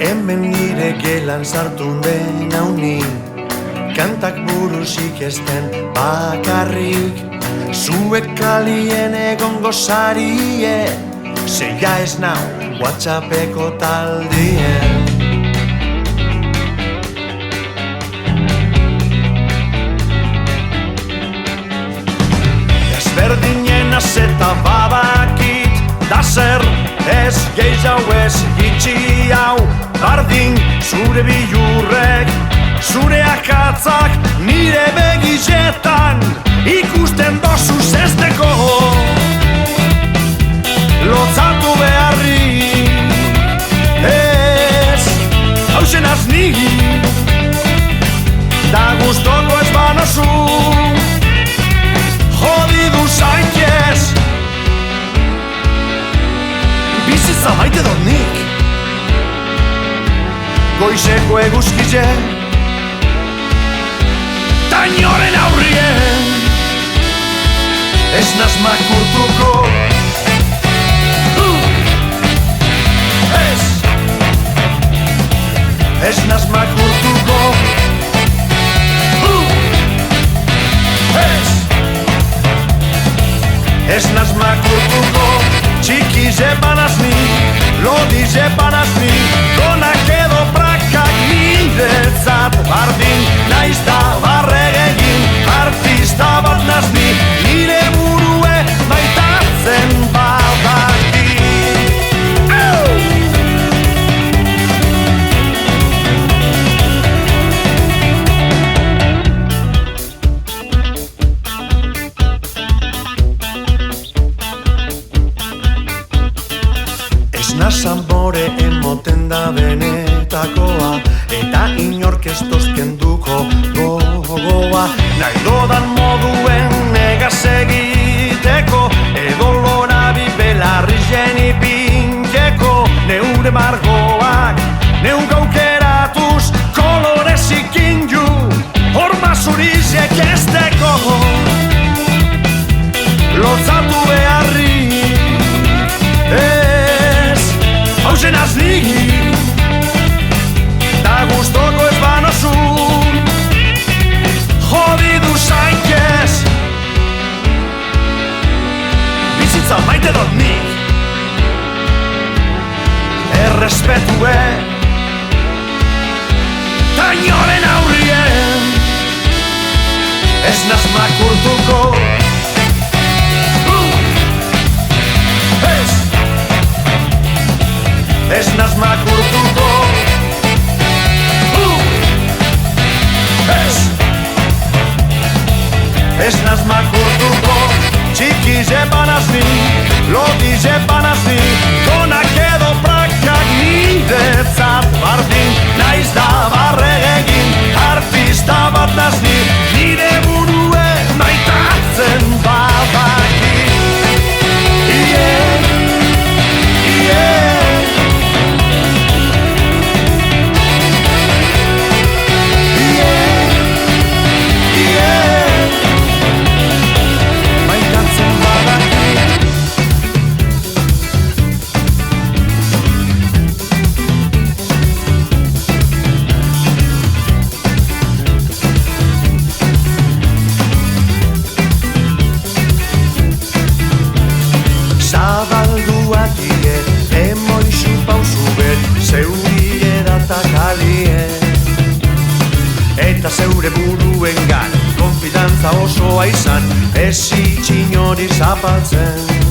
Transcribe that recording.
Hemen nire gelan sartu den hauni, kantak burusik ezten bakarrik. Zuek kalien egongo sarie, zeia ez nau WhatsAppeko taldien. Ezberdinen azeta badakit, da zer ez gehiago ez gitxi hau. Bardin zure bilurrek, zure akatzak nire begizetan ikusten dozu zesteko lotzatu beharrik. Ez, hausen azni, da gustoko ez banozu, jodidu zaitez. Bizitza maite dut nik, goizeko eguzkize, ta inoren aurrien ez naz makurtuko. Ez naz makurtuko. Ez naz makurtuko. Txiki zebanaz ni, lodi zebanaz ni, donak edo prakak niretzat bardin, naiz da barregegin, artista bat nazni, nire burue maitatzen badaki. Amore emoten da benetakoa, eta inork ez tozkenduko gogoa. Nahi dodan moduen negaz egiteko, edo lorabi belarri jeni pinkeko. Neure margoak, neuk aukeratuz, kolorez ikindu, horma zurizek esteko. Lotzatu beharri, hausen azni, da gustoko ez banozu, jodidu zaitez. Bizitza maite dut nik, errespetue, ta inoren aurrien ez naz makurtuko. Ez naz makurtuko. Ez naz makurtuko. Txiki zebanaz ni, lodi zebanaz ni, donak edo prakak niretzat bardin, naiz da barregegin, artista bat nazni, nire burue maitatzen badaki. Eta zeure buruengan konfidantza osoa izan, ez itxinori zapaltzen.